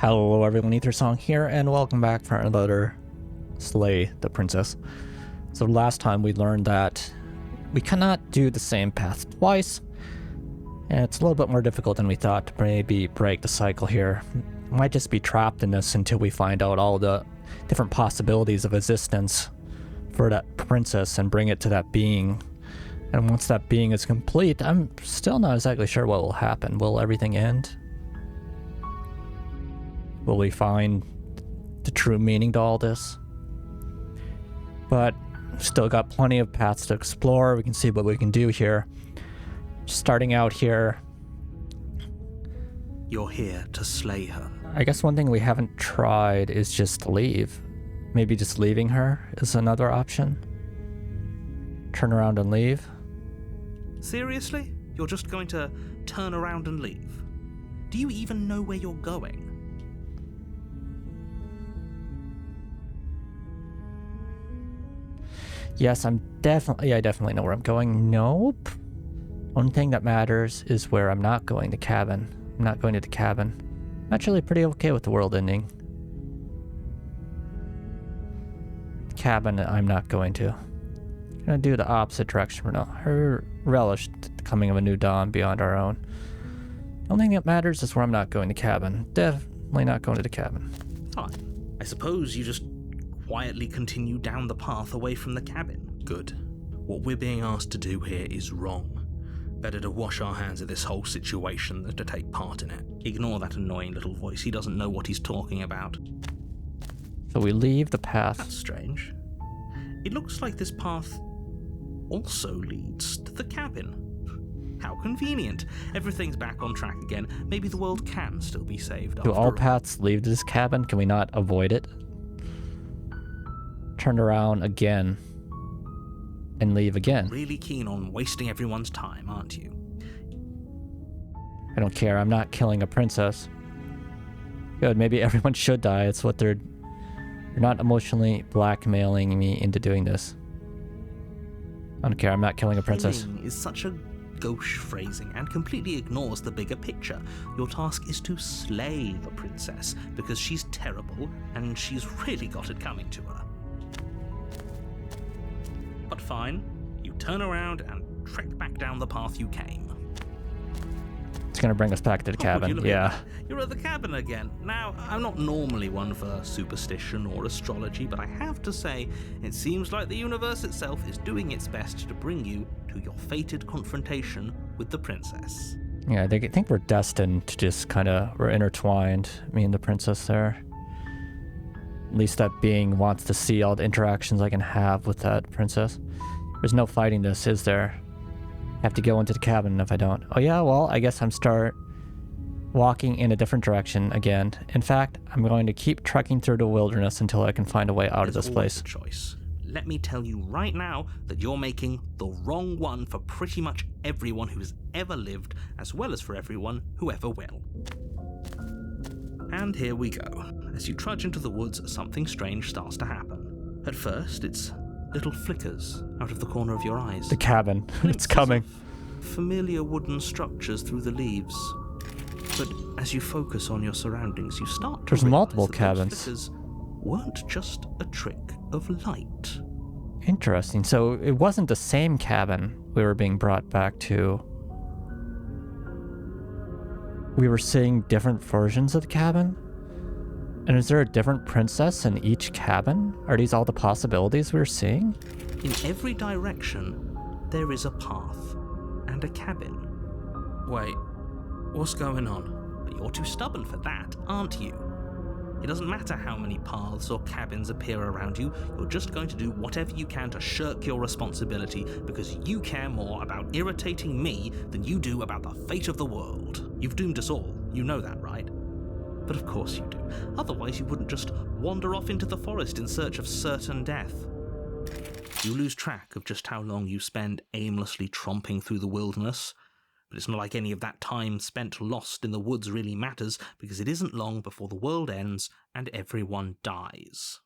Hello everyone, Ethersong here, and welcome back for another Slay the Princess. So last time we learned that we cannot do the same path twice, and it's a little bit more difficult than we thought to maybe break the cycle here. We might just be trapped in this until we find out all the different possibilities of existence for that princess and bring it to that being. And once that being is complete, I'm still not exactly sure what will happen. Will everything end? Will we find the true meaning to all this? But still got plenty of paths to explore. We can see what we can do here. Starting out here, you're here to slay her. I guess one thing we haven't tried is just leave. Maybe just leaving her is another option. Turn around and leave. Seriously? You're just going to turn around and leave? Do you even know where you're going? Yes, I definitely know where I'm going. Nope. One thing that matters is where I'm not going, the cabin. I'm not going to the cabin. I'm actually pretty okay with the world ending. Cabin, I'm not going to. I'm gonna do the opposite direction for now. Her relish the coming of a new dawn beyond our own. The only thing that matters is where I'm not going, the cabin. Definitely not going to the cabin. Fine. I suppose you just quietly continue down the path away from the cabin. Good. What we're being asked to do here is wrong. Better to wash our hands of this whole situation than to take part in it. Ignore that annoying little voice. He doesn't know what he's talking about. So we leave the path. That's strange. It looks like this path also leads to the cabin. How convenient. Everything's back on track again. Maybe the world can still be saved. Do all paths lead to this cabin? Can we not avoid it? Turn around again and leave again. Really keen on wasting everyone's time, aren't you? I don't care. I'm not killing a princess. Good. Maybe everyone should die. It's what they're not emotionally blackmailing me into doing this. I don't care. I'm not killing a princess. Killing is such a gauche phrasing and completely ignores the bigger picture. Your task is to slay the princess because she's terrible and she's really got it coming to her. But fine, you turn around and trek back down the path you came. It's gonna bring us back to the cabin, yeah. You're at the cabin again. Now, I'm not normally one for superstition or astrology, but I have to say, it seems like the universe itself is doing its best to bring you to your fated confrontation with the princess. Yeah, I think we're destined to just we're intertwined, me and the princess there. At least that being wants to see all the interactions I can have with that princess. There's no fighting this, is there? I have to go into the cabin if I don't. Oh yeah, well, I guess I'm start walking in a different direction again. In fact, I'm going to keep trekking through the wilderness until I can find a way out of this place. Choice. Let me tell you right now that you're making the wrong one for pretty much everyone who's ever lived, as well as for everyone who ever will. And here we go. As you trudge into the woods, something strange starts to happen. At first, it's little flickers out of the corner of your eyes. The cabin. It's coming. Familiar wooden structures through the leaves. But as you focus on your surroundings, you start to There's multiple cabins. Those flickers weren't just a trick of light. Interesting. So it wasn't the same cabin we were being brought back to. We were seeing different versions of the cabin? And is there a different princess in each cabin? Are these all the possibilities we're seeing? In every direction, there is a path and a cabin. Wait, what's going on? But you're too stubborn for that, aren't you? It doesn't matter how many paths or cabins appear around you, you're just going to do whatever you can to shirk your responsibility because you care more about irritating me than you do about the fate of the world. You've doomed us all, you know that, right? But of course you do. Otherwise you wouldn't just wander off into the forest in search of certain death. You lose track of just how long you spend aimlessly tromping through the wilderness. But it's not like any of that time spent lost in the woods really matters, because it isn't long before the world ends and everyone dies.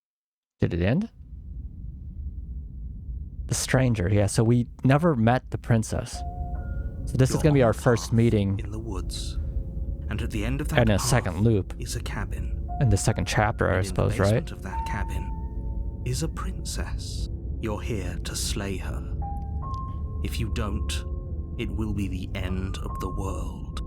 Did it end? The stranger, yeah, so we never met the princess. So this is going to be our first meeting. In the woods. And at the end of that And a path second loop. is a cabin. In the second chapter, I And suppose, in the right? basement of that cabin is a princess. You're here to slay her. If you don't, it will be the end of the world.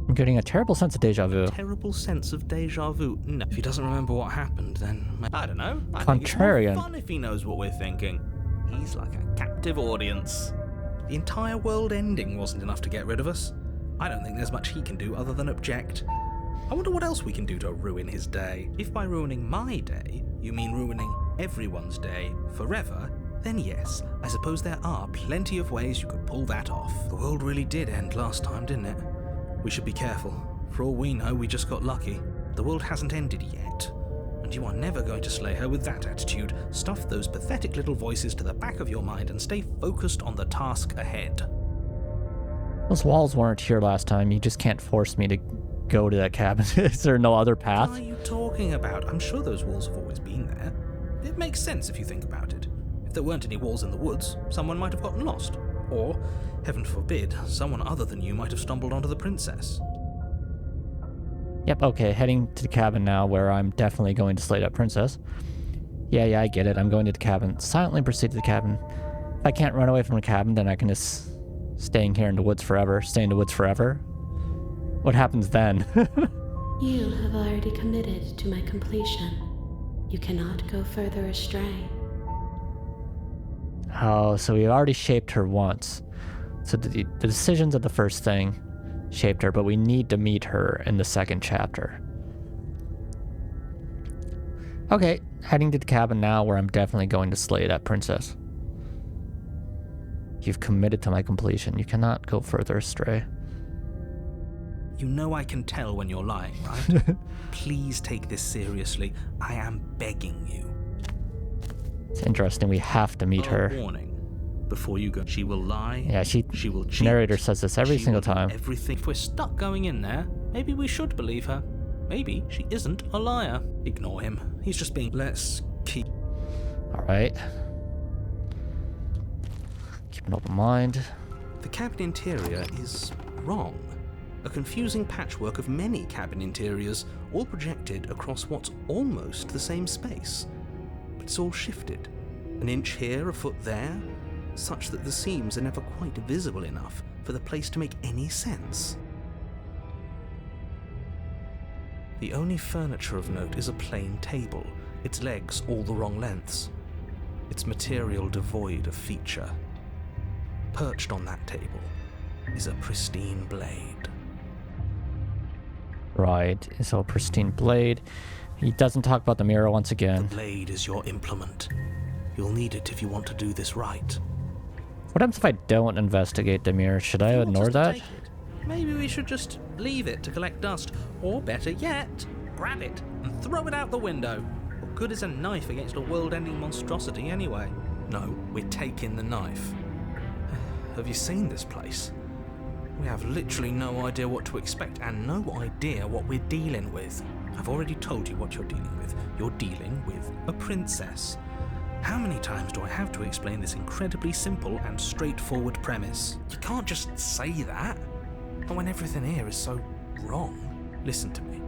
I'm getting a terrible sense of deja vu. Terrible sense of deja vu. No. If he doesn't remember what happened, then I don't know. I think it's Contrarian. more fun if he knows what we're thinking. He's like a captive audience. The entire world ending wasn't enough to get rid of us. I don't think there's much he can do other than object. I wonder what else we can do to ruin his day. If by ruining my day, you mean ruining everyone's day forever, then yes, I suppose there are plenty of ways you could pull that off. The world really did end last time, didn't it? We should be careful. For all we know, we just got lucky. The world hasn't ended yet. And you are never going to slay her with that attitude. Stuff those pathetic little voices to the back of your mind and stay focused on the task ahead. Those walls weren't here last time. You just can't force me to go to that cabin. Is there no other path? What are you talking about? I'm sure those walls have always been there. It makes sense if you think about it. If there weren't any walls in the woods, someone might have gotten lost. Or, heaven forbid, someone other than you might have stumbled onto the princess. Yep, okay, heading to the cabin now where I'm definitely going to slay that princess. Yeah, I get it. I'm going to the cabin. Silently proceed to the cabin. If I can't run away from the cabin, then I can just staying here in the woods forever. Stay in the woods forever. What happens then? You have already committed to my completion. You cannot go further astray. Oh, so we already shaped her once. So the decisions of the first thing shaped her, but we need to meet her in the second chapter. Okay, heading to the cabin now where I'm definitely going to slay that princess. You've committed to my completion. You cannot go further astray. You know I can tell when you're lying, right? Please take this seriously. I am begging you. It's interesting. We have to meet her. Warning. Before you go, she will lie. Yeah, she will cheat. Narrator says this every She single will do time. Everything. If we're stuck going in there, maybe we should believe her. Maybe she isn't a liar. Ignore him. He's just being. Let's keep. All right. Keep an open mind. The cabin interior is wrong. A confusing patchwork of many cabin interiors, all projected across what's almost the same space. But it's all shifted. An inch here, a foot there, such that the seams are never quite visible enough for the place to make any sense. The only furniture of note is a plain table, its legs all the wrong lengths, its material devoid of feature. Perched on that table is a pristine blade. Right, so a pristine blade. He doesn't talk about the mirror once again. The blade is your implement. You'll need it if you want to do this right. What happens if I don't investigate the mirror? Should I If he wants ignore us to that? take it, maybe we should just leave it to collect dust. Or better yet, grab it and throw it out the window. What good is a knife against a world-ending monstrosity anyway? No, we're taking the knife. Have you seen this place? We have literally no idea what to expect and no idea what we're dealing with. I've already told you what you're dealing with. You're dealing with a princess. How many times do I have to explain this incredibly simple and straightforward premise? You can't just say that. And when everything here is so wrong. Listen to me.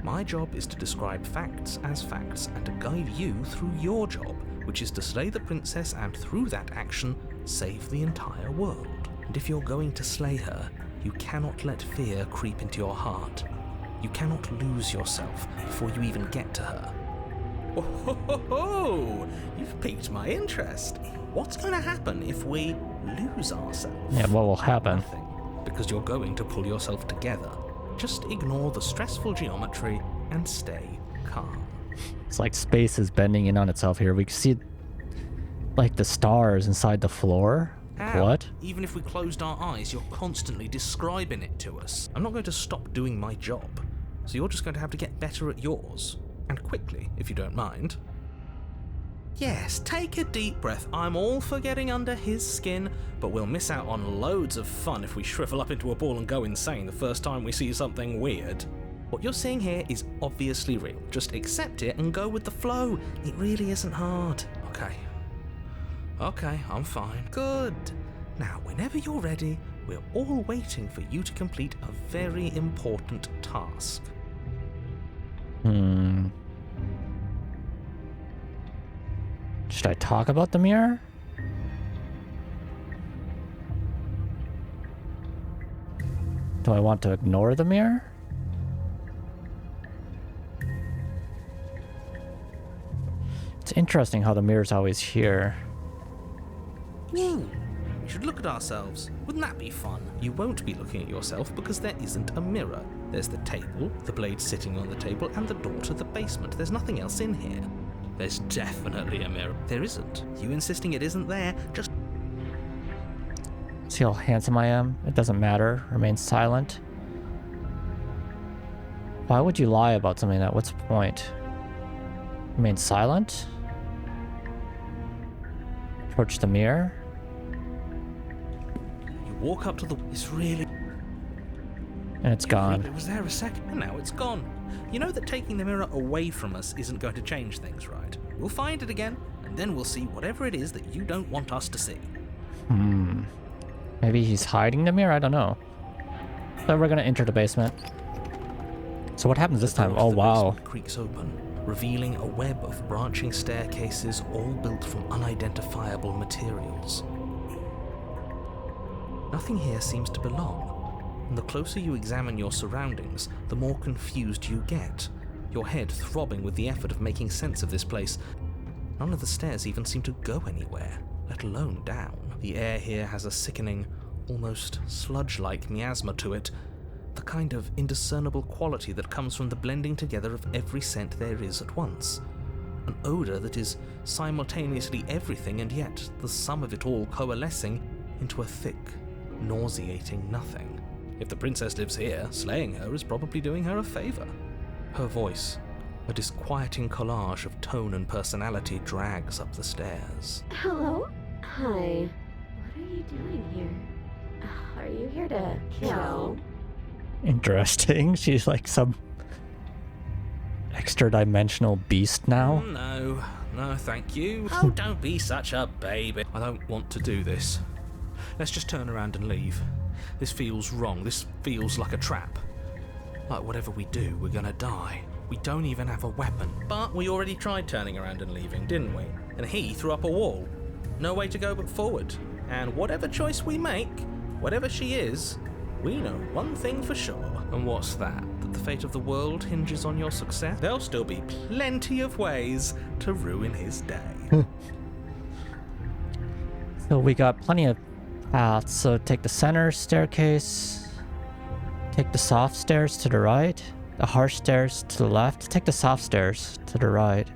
My job is to describe facts as facts and to guide you through your job, which is to slay the princess and through that action, save the entire world. And if you're going to slay her, you cannot let fear creep into your heart. You cannot lose yourself before you even get to her. Oh, ho, ho, ho. You've piqued my interest. What's going to happen if we lose ourselves? Yeah, what will happen? Nothing, because you're going to pull yourself together. Just ignore the stressful geometry and stay calm. It's like space is bending in on itself here. We can see like the stars inside the floor. Ow. What? Even if we closed our eyes, you're constantly describing it to us. I'm not going to stop doing my job, so you're just going to have to get better at yours. And quickly, if you don't mind. Yes, take a deep breath. I'm all for getting under his skin, but we'll miss out on loads of fun if we shrivel up into a ball and go insane the first time we see something weird. What you're seeing here is obviously real. Just accept it and go with the flow. It really isn't hard. Okay, I'm fine. Good. Now, whenever you're ready, We're all waiting for you to complete a very important task. Should I talk about the mirror? Do I want to ignore the mirror? It's interesting how the mirror's always here. We should look at ourselves. Wouldn't that be fun? You won't be looking at yourself because there isn't a mirror. There's the table, the blade sitting on the table, and the door to the basement. There's nothing else in here. There's definitely a mirror. There isn't. You insisting it isn't there, just... See how handsome I am? It doesn't matter. Remain silent. Why would you lie about something like that? What's the point? Remain silent? Approach the mirror? You walk up to the... It's really... And it's gone. It was there a second, and now it's gone. You know that taking the mirror away from us isn't going to change things, right? We'll find it again, and then we'll see whatever it is that you don't want us to see. Maybe he's hiding the mirror? I don't know. So we're gonna enter the basement. So what happens this time? Oh, wow. The basement creaks open, revealing a web of branching staircases all built from unidentifiable materials. Nothing here seems to belong, and the closer you examine your surroundings, the more confused you get, your head throbbing with the effort of making sense of this place. None of the stairs even seem to go anywhere, let alone down. The air here has a sickening, almost sludge-like miasma to it, the kind of indiscernible quality that comes from the blending together of every scent there is at once. An odour that is simultaneously everything and yet the sum of it all coalescing into a thick, nauseating nothing. If the princess lives here, slaying her is probably doing her a favour. Her voice, a disquieting collage of tone and personality, drags up the stairs. Hello? Hi. What are you doing here? Are you here to kill? Interesting. She's like some extra dimensional beast now. No, thank you. Oh, don't be such a baby. I don't want to do this. Let's just turn around and leave. This feels wrong. This feels like a trap. Like whatever we do, we're gonna die. We don't even have a weapon. But we already tried turning around and leaving, didn't we? And he threw up a wall. No way to go but forward. And whatever choice we make, whatever she is, we know one thing for sure. And what's that? That the fate of the world hinges on your success? There'll still be plenty of ways to ruin his day. So we got plenty of paths. So take the center staircase. Take the soft stairs to the right. The harsh stairs to the left. Take the soft stairs to the right.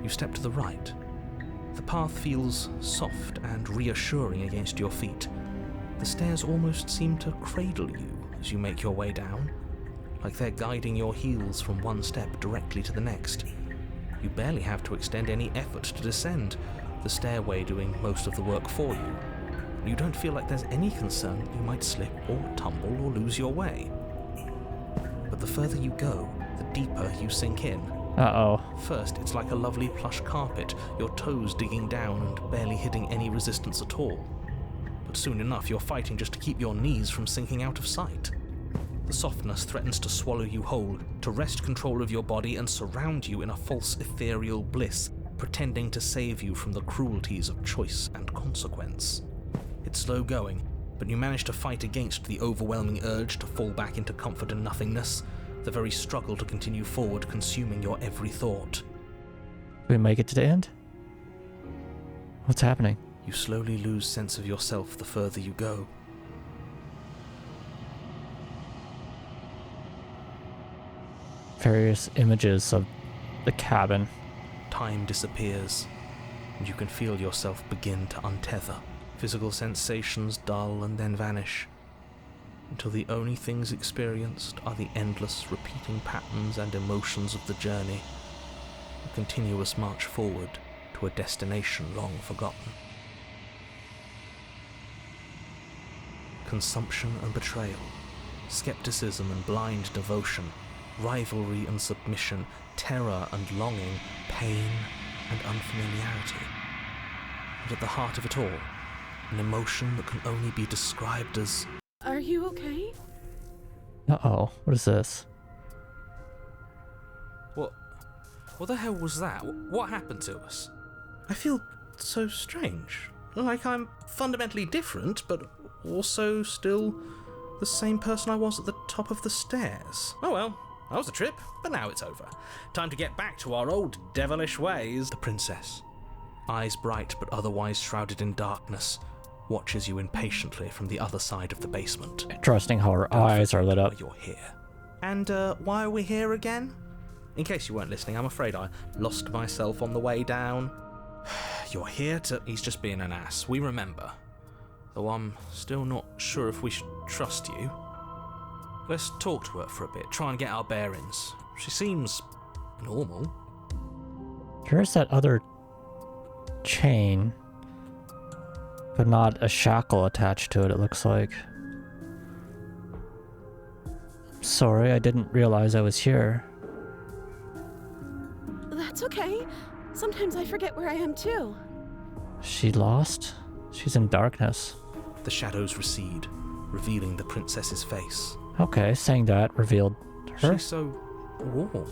You step to the right. The path feels soft and reassuring against your feet. The stairs almost seem to cradle you as you make your way down, like they're guiding your heels from one step directly to the next. You barely have to extend any effort to descend, the stairway doing most of the work for you. You don't feel like there's any concern that you might slip or tumble or lose your way. But the further you go, the deeper you sink in. Uh-oh. First, it's like a lovely plush carpet, your toes digging down and barely hitting any resistance at all. But soon enough, you're fighting just to keep your knees from sinking out of sight. The softness threatens to swallow you whole, to wrest control of your body and surround you in a false ethereal bliss, pretending to save you from the cruelties of choice and consequence. It's slow going, but you manage to fight against the overwhelming urge to fall back into comfort and nothingness, the very struggle to continue forward consuming your every thought. Do we make it to the end? What's happening? You slowly lose sense of yourself the further you go. Various images of the cabin. Time disappears, and you can feel yourself begin to untether. Physical sensations dull and then vanish, until the only things experienced are the endless repeating patterns and emotions of the journey, a continuous march forward to a destination long forgotten. Consumption and betrayal, skepticism and blind devotion, rivalry and submission, terror and longing, pain and unfamiliarity. And at the heart of it all, An emotion that can only be described as... Are you okay? Uh-oh, what is this? What the hell was that? What happened to us? I feel so strange. Like I'm fundamentally different, but also still the same person I was at the top of the stairs. Oh well, that was a trip, but now it's over. Time to get back to our old devilish ways. The princess, eyes bright but otherwise shrouded in darkness, watches you impatiently from the other side of the basement. Interesting how her eyes are lit up. Why you're here. And why are we here again? In case you weren't listening, I'm afraid I lost myself on the way down. You're here to... He's just being an ass. We remember. Though I'm still not sure if we should trust you. Let's talk to her for a bit, try and get our bearings. She seems normal. There's that other chain, but not a shackle attached to it, it looks like. Sorry, I didn't realize I was here. That's okay. Sometimes I forget where I am too. She lost? She's in darkness. The shadows recede, revealing the princess's face. Okay, saying that revealed her. She's so warm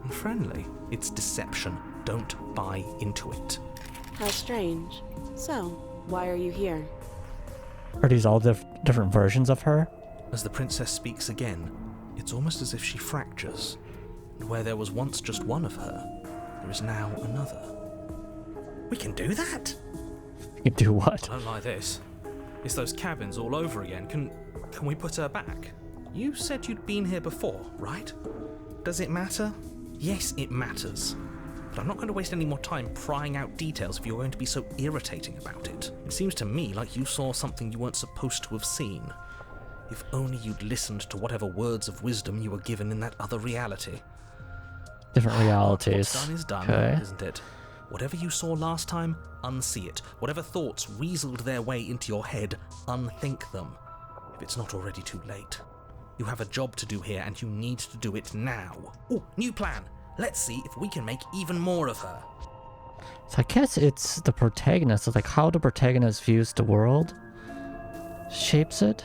and friendly. It's deception. Don't buy into it. How strange. So, why are you here? Are these all different versions of her? As the princess speaks again, it's almost as if she fractures. And where there was once just one of her, there is now another. We can do that? You do what? I don't like this. It's those cabins all over again. Can we put her back? You said you'd been here before, right? Does it matter? Yes, it matters. But I'm not going to waste any more time prying out details if you're going to be so irritating about it. It seems to me like you saw something you weren't supposed to have seen. If only you'd listened to whatever words of wisdom you were given in that other reality. Different realities. What's done is done, Okay. isn't it? Whatever you saw last time, unsee it. Whatever thoughts weaseled their way into your head, unthink them. If it's not already too late. You have a job to do here, and you need to do it now. Ooh, new plan. Let's see if we can make even more of her. So I guess it's the protagonist. It's like how the protagonist views the world shapes it.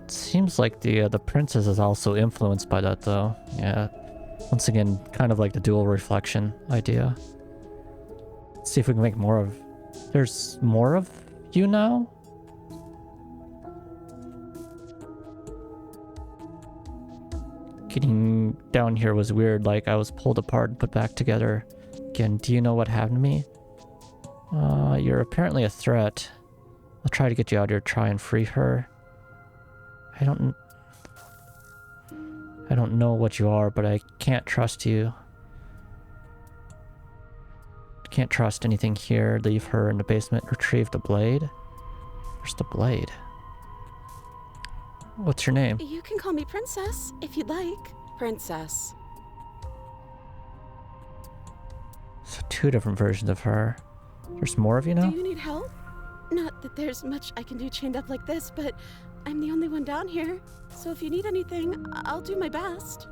Seems like the princess is also influenced by that, though. Yeah. Once again, kind of like the dual reflection idea. Let's see if we can make more of... There's more of you now? Getting down here was weird, like I was pulled apart and put back together. Again, do you know what happened to me? You're apparently a threat. I'll try to get you out here, try and free her. I don't know what you are, but I can't trust you. Can't trust anything here. Leave her in the basement. Retrieve the blade. Where's the blade? What's your name? You can call me Princess, if you'd like. Princess. So two different versions of her. There's more of you now? Do you need help? Not that there's much I can do chained up like this, but I'm the only one down here. So if you need anything, I'll do my best.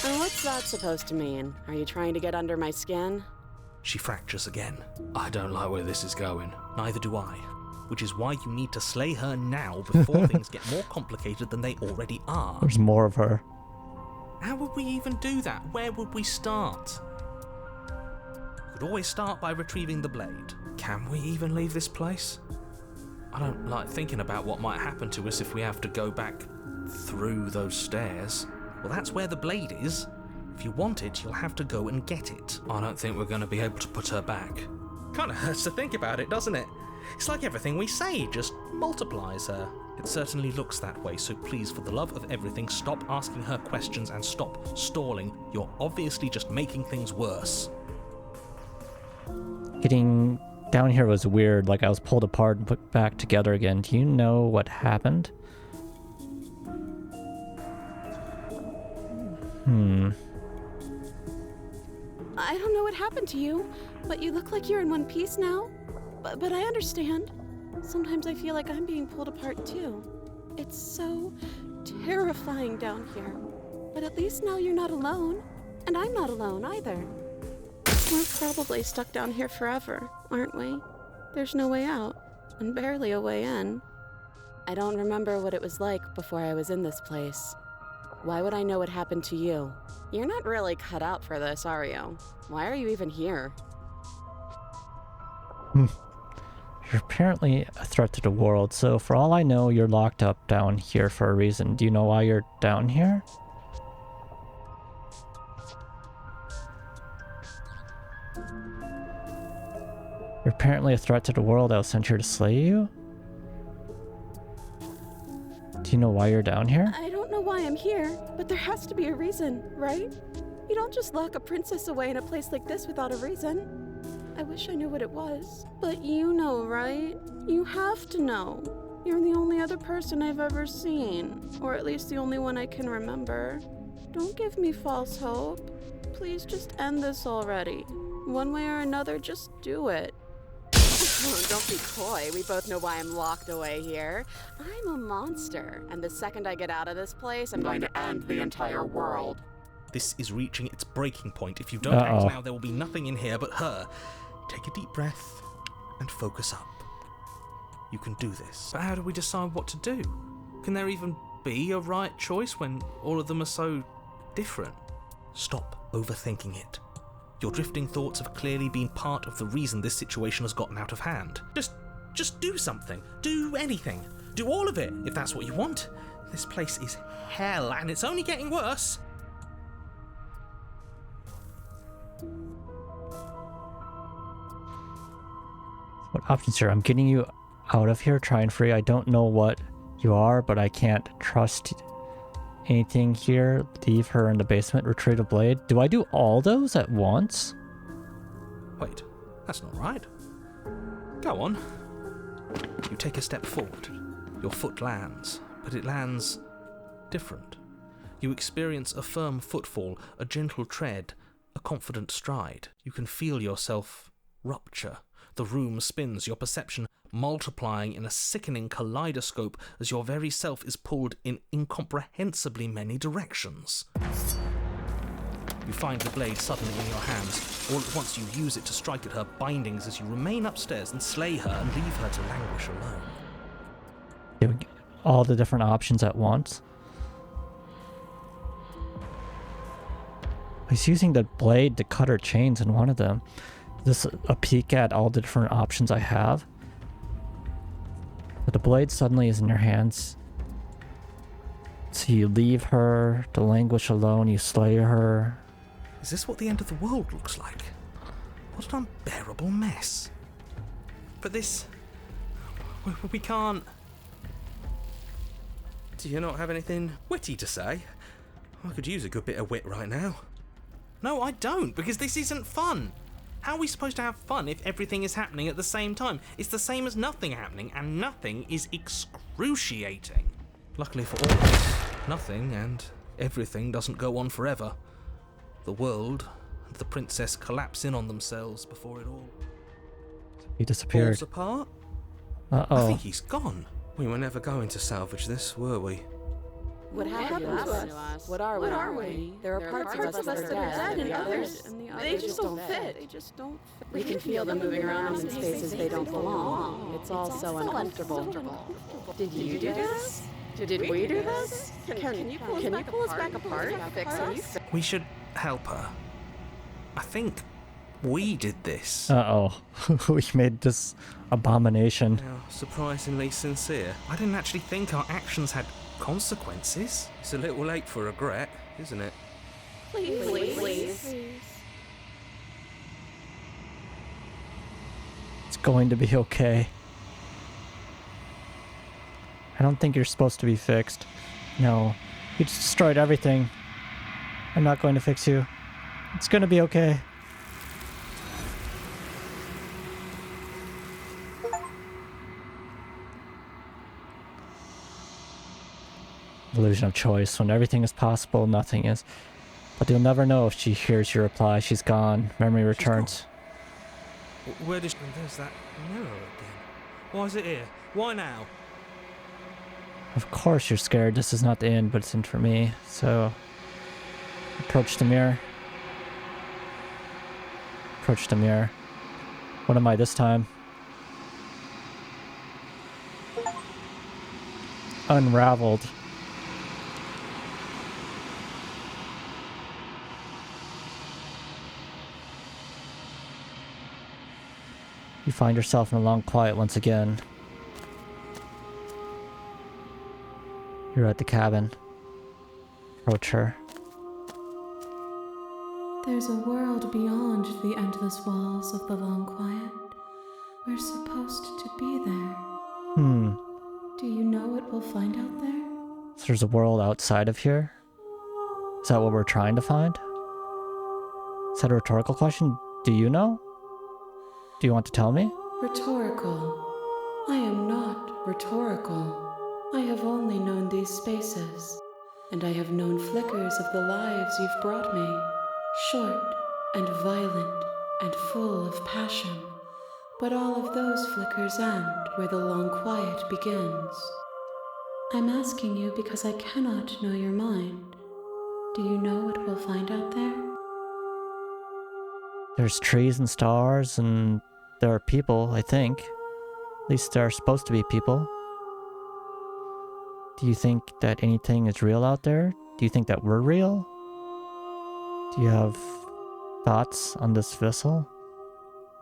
And what's that supposed to mean? Are you trying to get under my skin? She fractures again. I don't like where this is going. Neither do I. Which is why you need to slay her now before things get more complicated than they already are. There's more of her. How would we even do that? Where would we start? We could always start by retrieving the blade. Can we even leave this place? I don't like thinking about what might happen to us if we have to go back through those stairs. Well, that's where the blade is. If you want it, you'll have to go and get it. I don't think we're going to be able to put her back. Kind of hurts to think about it, doesn't it? It's like everything we say just multiplies her. It certainly looks that way, so please, for the love of everything, stop asking her questions and stop stalling. You're obviously just making things worse. Getting down here was weird, like I was pulled apart and put back together again. Do you know what happened? I don't know what happened to you, but you look like you're in one piece now. But I understand. Sometimes I feel like I'm being pulled apart too. It's so terrifying down here. But at least now you're not alone. And I'm not alone either. We're probably stuck down here forever, aren't we? There's no way out, and barely a way in. I don't remember what it was like before I was in this place. Why would I know what happened to you? You're not really cut out for this, are you? Why are you even here? You're apparently a threat to the world, so for all I know, you're locked up down here for a reason. Do you know why you're down here? You're apparently a threat to the world. I was sent here to slay you? Do you know why you're down here? I don't know why I'm here, but there has to be a reason, right? You don't just lock a princess away in a place like this without a reason. I wish I knew what it was. But you know, right? You have to know. You're the only other person I've ever seen. Or at least the only one I can remember. Don't give me false hope. Please just end this already. One way or another, just do it. Don't be coy. We both know why I'm locked away here. I'm a monster. And the second I get out of this place, I'm going to end the entire world. This is reaching its breaking point. If you don't act now, there will be nothing in here but her. Take a deep breath and focus up. You can do this. But how do we decide what to do? Can there even be a right choice when all of them are so different? Stop overthinking it. Your drifting thoughts have clearly been part of the reason this situation has gotten out of hand. Just do something. Do anything. Do all of it, if that's what you want. This place is hell, and it's only getting worse. What options here? I'm getting you out of here, try and free. I don't know what you are, but I can't trust anything here. Leave her in the basement, retrieve a blade. Do I do all those at once? Wait, that's not right. Go on. You take a step forward. Your foot lands, but it lands different. You experience a firm footfall, a gentle tread, a confident stride. You can feel yourself rupture. The room spins, your perception multiplying in a sickening kaleidoscope as your very self is pulled in incomprehensibly many directions. You find the blade suddenly in your hands. All at once you use it to strike at her bindings as you remain upstairs and slay her and leave her to languish alone. Doing all the different options at once. He's using the blade to cut her chains in one of them. This a peek at all the different options I have. But the blade suddenly is in your hands. So you leave her to languish alone, you slay her. Is this what the end of the world looks like? What an unbearable mess. But this... we can't... Do you not have anything witty to say? I could use a good bit of wit right now. No, I don't, because this isn't fun. How are we supposed to have fun if everything is happening at the same time? It's the same as nothing happening, and nothing is excruciating. Luckily for all of us, nothing and everything doesn't go on forever. The world and the princess collapse in on themselves before it all He disappeared. falls apart. Uh-oh. I think he's gone. We were never going to salvage this, were we? What happened to us? What are we? There are parts of us that are dead, and others, they just don't fit. We can feel them moving around in spaces they don't belong. It's all so uncomfortable. Did you do this? Did we do this? Can you pull us back apart? Fix us? We should help her. I think we did this. Uh-oh. We made this abomination. Now, surprisingly sincere. I didn't actually think our actions had consequences. It's a little late for regret, isn't it? Please. It's going to be okay. I don't think you're supposed to be fixed. No. You just destroyed everything. I'm not going to fix you. It's going to be okay. Illusion of choice. When everything is possible, nothing is. But you'll never know if she hears your reply. She's gone. Memory returns. Where does... There's that mirror again. Why is it here? Why now? Of course you're scared. This is not the end, but it's in for me. So, approach the mirror. Approach the mirror. What am I this time? Unraveled. You find yourself in a long quiet once again. You're at the cabin. Approach her. There's a world beyond the endless walls of the long quiet. We're supposed to be there. Do you know what we'll find out there? So there's a world outside of here? Is that what we're trying to find? Is that a rhetorical question? Do you know? Do you want to tell me? Rhetorical. I am not rhetorical. I have only known these spaces, and I have known flickers of the lives you've brought me. Short and violent and full of passion. But all of those flickers end where the long quiet begins. I'm asking you because I cannot know your mind. Do you know what we'll find out there? There's trees and stars, and there are people, I think. At least there are supposed to be people. Do you think that anything is real out there? Do you think that we're real? Do you have thoughts on this vessel?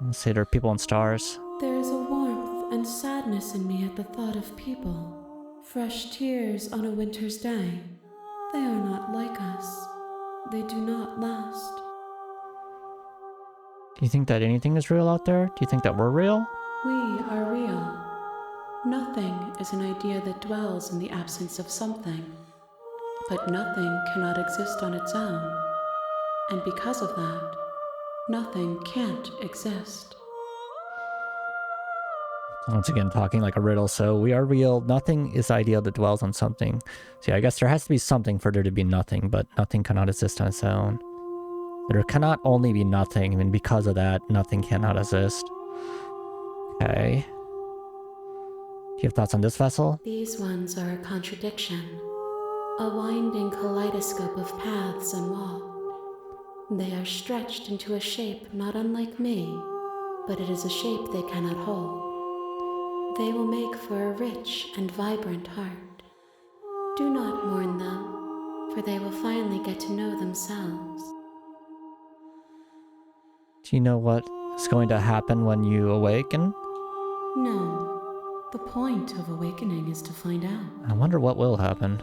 Let's say there are people and stars. There is a warmth and sadness in me at the thought of people. Fresh tears on a winter's day. They are not like us. They do not last. Do you think that anything is real out there? Do you think that we're real? We are real. Nothing is an idea that dwells in the absence of something. But nothing cannot exist on its own. And because of that, nothing can't exist. Once again, talking like a riddle. So we are real. Nothing is ideal that dwells on something. So yeah, I guess there has to be something for there to be nothing, but nothing cannot exist on its own. There cannot only be nothing, and because of that, nothing cannot exist. Okay. Do you have thoughts on this vessel? These ones are a contradiction. A winding kaleidoscope of paths and walls. They are stretched into a shape not unlike me, but it is a shape they cannot hold. They will make for a rich and vibrant heart. Do not mourn them, for they will finally get to know themselves. Do you know what is going to happen when you awaken? No. The point of awakening is to find out. I wonder what will happen.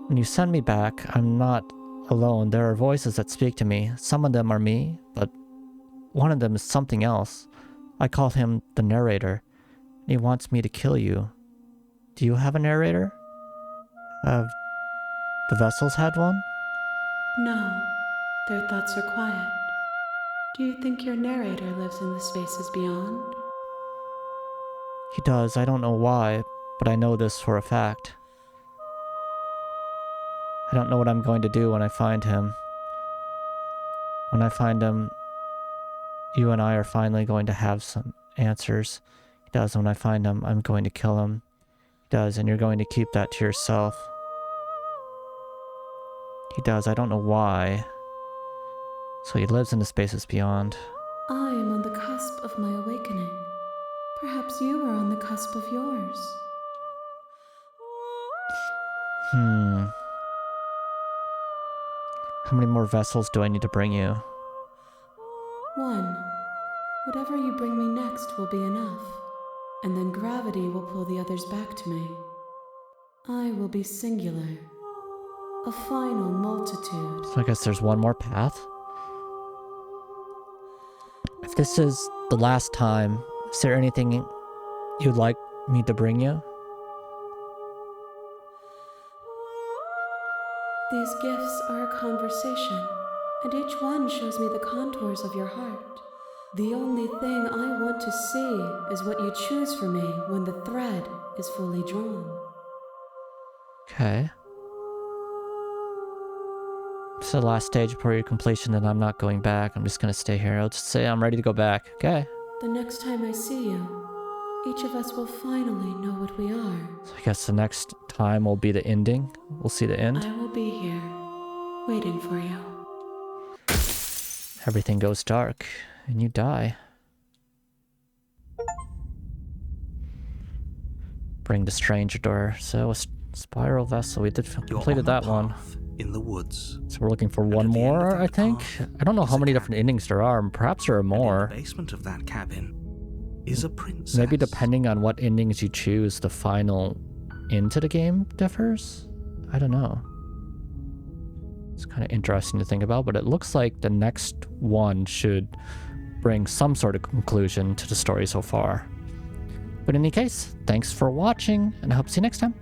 When you send me back, I'm not alone. There are voices that speak to me. Some of them are me, but one of them is something else. I call him the narrator. He wants me to kill you. Do you have a narrator? Have the vessels had one? No. Their thoughts are quiet. Do you think your narrator lives in the spaces beyond? He does. I don't know why, but I know this for a fact. I don't know what I'm going to do when I find him. When I find him, you and I are finally going to have some answers. He does. When I find him, I'm going to kill him. He does, and you're going to keep that to yourself. He does. I don't know why. So he lives in the spaces beyond. I am on the cusp of my awakening. Perhaps you are on the cusp of yours. How many more vessels do I need to bring you? One. Whatever you bring me next will be enough. And then gravity will pull the others back to me. I will be singular. A final multitude. So I guess there's one more path. If this is the last time, is there anything you'd like me to bring you? These gifts are a conversation, and each one shows me the contours of your heart. The only thing I want to see is what you choose for me when the thread is fully drawn. Okay. It's the last stage before your completion, and I'm not going back. I'm just gonna stay here. I'll just say I'm ready to go back. Okay. The next time I see you, each of us will finally know what we are. So I guess the next time will be the ending. We'll see the end. I will be here, waiting for you. everything goes dark and you die. Bring the stranger door. So a spiral vessel. We did completed that one. In the woods. So we're looking for And one at the end of more, that I think. path I don't know is how a many cabin. different endings there are. Perhaps there are And in more. the basement of that cabin is a princess. Maybe depending on what endings you choose, the final into the game differs? I don't know. It's kind of interesting to think about, but it looks like the next one should bring some sort of conclusion to the story so far. But in any case, thanks for watching, and I hope to see you next time.